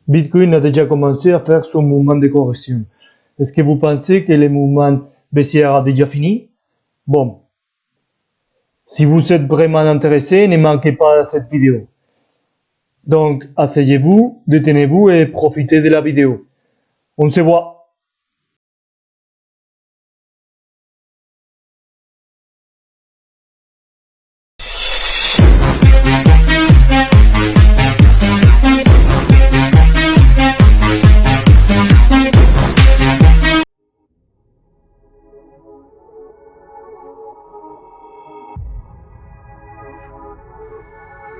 Bitcoin a déjà commencé à faire son mouvement de correction. Est-ce que vous pensez que le mouvement baissière a déjà fini? Bon, si vous êtes vraiment intéressé, ne manquez pas cette vidéo. Donc, asseyez-vous, détenez-vous et profitez de la vidéo. On se voit.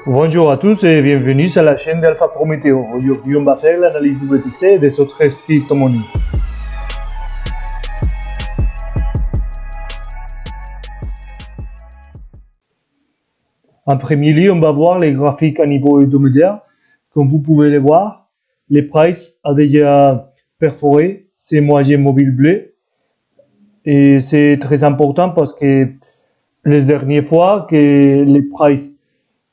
Bonjour à tous et bienvenue sur la chaîne d'Alpha Prometeo. Aujourd'hui, on va faire l'analyse du BTC et des autres crypto-monnaies. En premier lieu, on va voir les graphiques à niveau hebdomadaire. Comme vous pouvez le voir, les prices a déjà perforé ces moyennes mobiles bleues. Et c'est très important parce que les dernières fois que les prices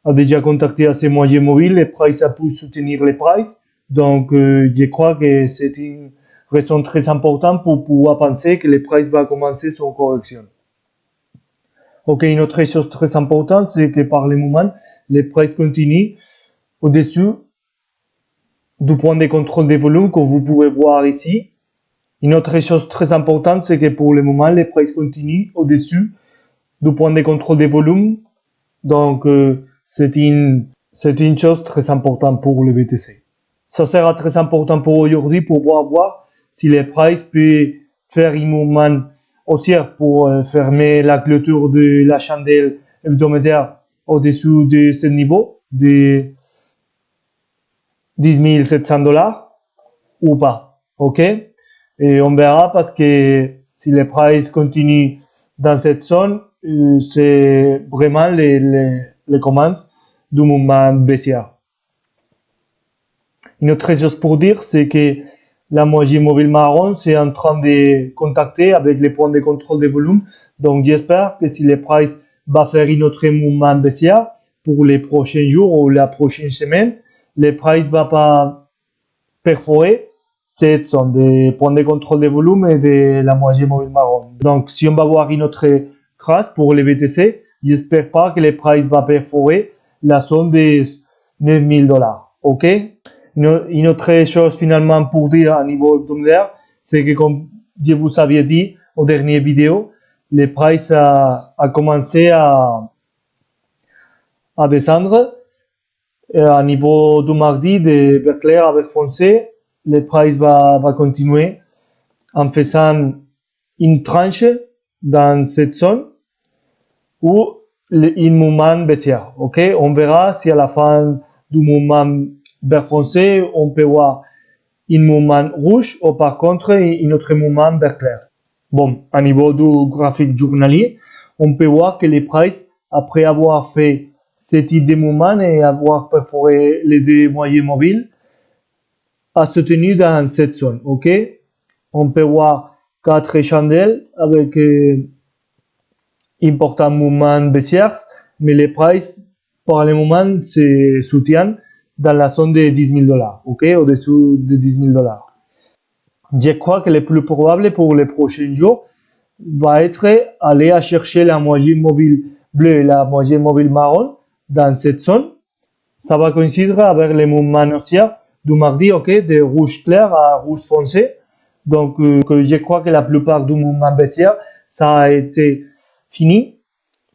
a déjà contacté à ces moyennes mobiles, les prices a pu soutenir les prices. Donc, je crois que c'est une raison très importante pour pouvoir penser que les prices vont commencer son correction. Ok, une autre chose très importante, c'est que par le moment, les prices continuent au-dessus du point de contrôle des volumes que vous pouvez voir ici. Une autre chose très importante, c'est que pour le moment, les prices continuent au-dessus du point de contrôle des volumes. Donc, c'est une chose très importante pour le BTC. Ça sera très important pour aujourd'hui pour pouvoir voir si les prices peuvent faire un mouvement haussière pour fermer la clôture de la chandelle hebdomadaire au-dessous de ce niveau de 10 700 $ ou pas. Ok? Et on verra parce que si les prices continuent dans cette zone, c'est vraiment les commences du mouvement baissière. Une autre chose pour dire, c'est que la moyenne mobile marron, c'est en train de contacter avec les points de contrôle des volumes. Donc, j'espère que si les prices va faire une autre mouvement baissière pour les prochains jours ou la prochaine semaine, les prices va pas perforer cette zone des points de contrôle des volumes et de la moyenne mobile marron. Donc, si on va voir une autre crasse pour les BTC, j'espère pas que les prices va perforer la zone des 9000 $. Ok? Une autre chose finalement pour dire à niveau hebdomadaire, c'est que comme je vous avais dit aux dernières vidéos, les prices a commencé à descendre. À niveau du mardi de vert clair avec foncé, les prices va continuer en faisant une tranche dans cette zone ou un mouvement baissière. Ok, on verra si à la fin du mouvement vert foncé, on peut voir un mouvement rouge ou par contre un autre mouvement vert clair. Bon, à niveau du graphique journalier, on peut voir que les prices, après avoir fait ce type de mouvement et avoir perforé les deux moyennes mobiles, a se tenu dans cette zone. Ok, on peut voir 4 chandelles avec important mouvement baissière, mais les prices, pour le moment, se soutiennent dans la zone de 10 000 $, ok, au-dessous de 10 000 $. Je crois que le plus probable pour les prochains jours va être aller à chercher la moyenne mobile bleue et la moyenne mobile marron dans cette zone. Ça va coïncider avec les mouvements haussiers du mardi, ok, de rouge clair à rouge foncé. Donc, je crois que la plupart du mouvement baissier, ça a été fini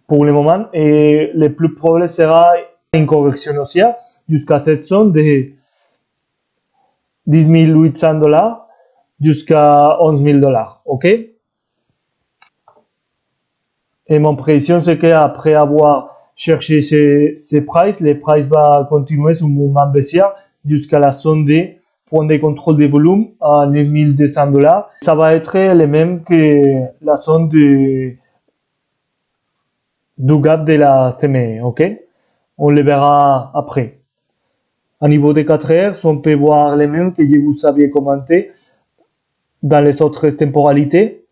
pour le moment et le plus probable sera une correction haussière jusqu'à cette zone de 10 800 $ jusqu'à 11 000 $. Ok? Et mon prédiction, c'est qu'après avoir cherché ces prices, les prices vont continuer son mouvement baissière jusqu'à la zone des points de contrôle des volumes à 9 200 $. Ça va être le même que la zone du gap de la semaine, ok? On le verra après. À niveau des 4 heures, on peut voir les mêmes que je vous avais commenté dans les autres temporalités.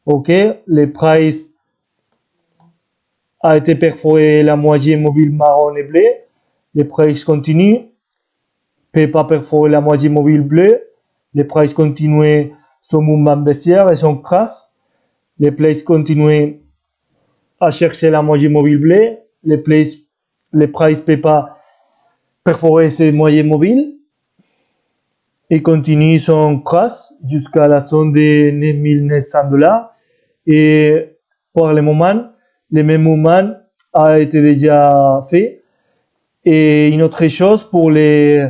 Ok, les prices a été perforé la moyenne mobile marron et bleu. Les prices continuent, peut pas perforer la moitié mobile bleue. Les prices continuent son mouvement baissière et son crash. Les prices continuent à chercher la moitié mobile bleue. Les prices ne peuvent pas perforer ces moyennes mobiles. Et continue son crash jusqu'à la zone de 9 900 $. Et pour le moment, le même mouvement a été déjà fait. Et une autre chose pour les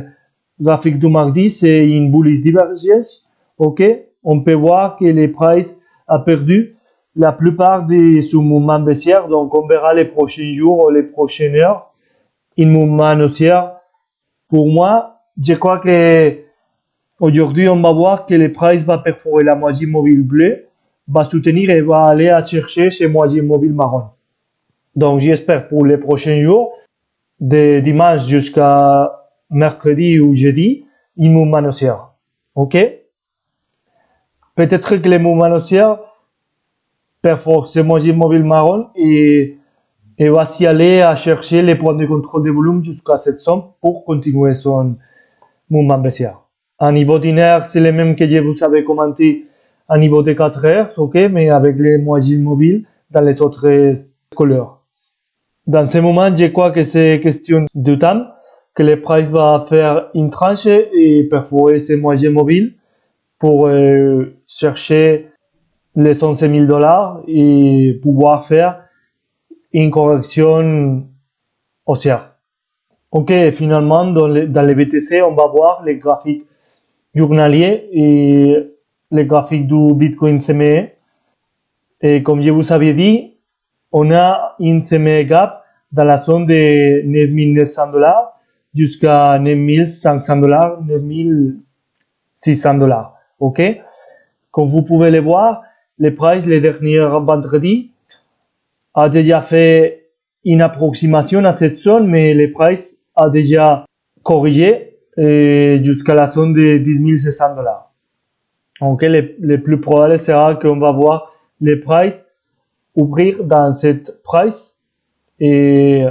graphiques du mardi, c'est une bullish divergence. Ok, on peut voir que les prices a perdu la plupart de son mouvement baissière. Donc on verra les prochains jours, les prochaines heures, un mouvement haussier. Pour moi, je crois que aujourd'hui, on va voir que le price va perforer la moitié mobile bleue, va soutenir et va aller à chercher ces moitiés mobiles marron. Donc, j'espère pour les prochains jours, de dimanche jusqu'à mercredi ou jeudi, un mouvement haussier. Ok? Peut-être que les mouvements haussiers perforent ces moitiés mobiles marron et va s'y aller à chercher les points de contrôle de volume jusqu'à cette somme pour continuer son mouvement baissier. À niveau d'une c'est le même que je vous avais commenté à niveau de 4 heures, ok, mais avec les moyennes mobiles dans les autres couleurs. Dans ce moment, je crois que c'est question de temps que le price va faire une tranche et perforer ces moyennes mobiles pour chercher les 11 000 $ et pouvoir faire une correction haussière. Ok, finalement, dans les BTC, on va voir les graphiques journaliers et les graphiques du Bitcoin CME. Et comme je vous avais dit, on a une CME gap dans la zone de 9 900 $ jusqu'à 9 500 $, 9 600 $. Ok? Comme vous pouvez le voir, le price, le dernier vendredi, a déjà fait une approximation à cette zone, mais le price a déjà corrigé jusqu'à la zone de 10 600 $. Donc, le plus probable sera qu'on va voir les prices ouvrir dans cette price et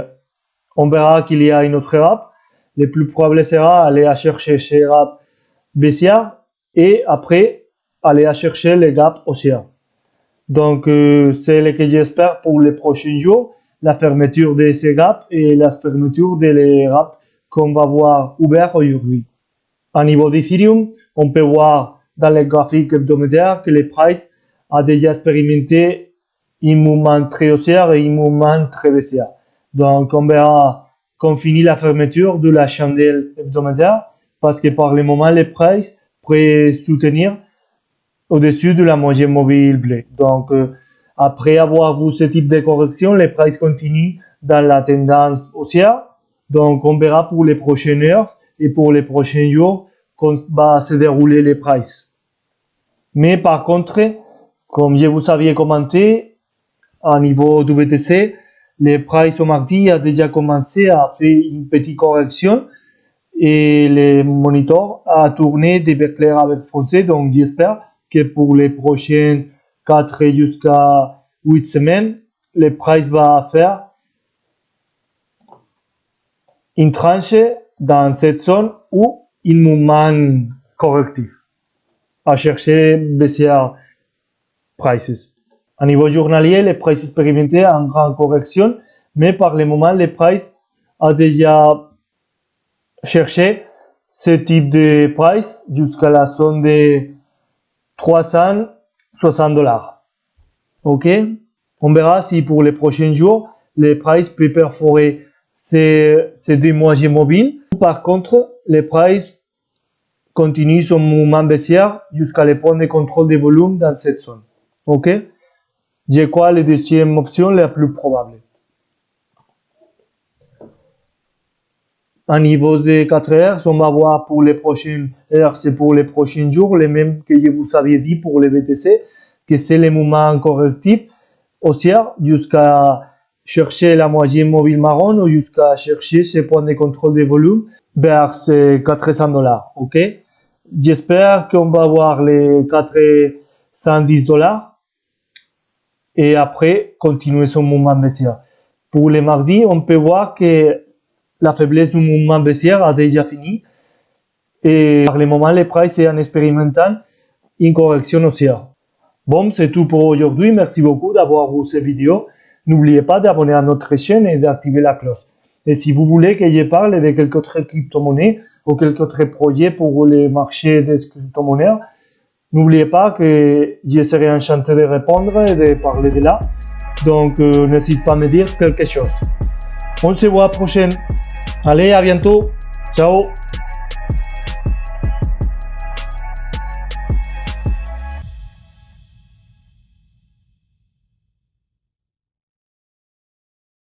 on verra qu'il y a une autre rap. Le plus probable sera aller à chercher ces rap baissière et après aller à chercher les gaps haussières. Donc, c'est ce que j'espère pour les prochains jours, la fermeture de ces gaps et la fermeture des gaps qu'on va voir ouvert aujourd'hui. À niveau d'Ethereum, on peut voir dans les graphiques hebdomadaires que le price a déjà expérimenté un mouvement très haussier et un mouvement très baissier. Donc, on verra qu'on finit la fermeture de la chandelle hebdomadaire parce que par le moment, le price pourrait soutenir au-dessus de la moyenne mobile bleue. Donc, après avoir vu ce type de correction, les prices continuent dans la tendance haussière. Donc, on verra pour les prochaines heures et pour les prochains jours qu'on va se dérouler les prices. Mais par contre, comme je vous avais commenté, à niveau du BTC, les prices au mardi a déjà commencé à faire une petite correction et le moniteur a tourné des vert clair avec foncé. Donc, j'espère que pour les prochaines 4 jusqu'à 8 semaines, le price va faire une tranche dans cette zone ou un mouvement correctif à chercher baissière prices. À niveau journalier, les prices expérimentaient une grande correction, mais par le moment, les prices a déjà cherché ce type de price jusqu'à la zone de 360 $. Ok? On verra si pour les prochains jours, les prices peuvent perforer ces deux moyens mobiles. Par contre, les prices continuent son mouvement baissière jusqu'à les points de contrôle de volume dans cette zone. Ok? Je crois la deuxième option la plus probable. À niveau de 4 heures, on va voir pour les prochaines heures, c'est pour les prochains jours, les mêmes que je vous avais dit pour les BTC, que c'est les mouvements correctifs haussiers jusqu'à chercher la moyenne mobile marron ou jusqu'à chercher ces points de contrôle de volume vers ces 400 $. Ok? J'espère qu'on va voir les 410 $ et après continuer son mouvement baissier. Pour les mardis, on peut voir que la faiblesse du mouvement baissier a déjà fini Et par le moment, les prices, c'est en expérimentant une correction haussière. Bon, c'est tout pour aujourd'hui. Merci beaucoup d'avoir vu cette vidéo. N'oubliez pas d'abonner à notre chaîne et d'activer la cloche. Et si vous voulez que je parle de quelques autres crypto-monnaies ou quelques autres projets pour les marchés des crypto-monnaies, n'oubliez pas que je serai enchanté de répondre et de parler de là. Donc, n'hésitez pas à me dire quelque chose. On se voit à la prochaine. Allez, à bientôt. Ciao.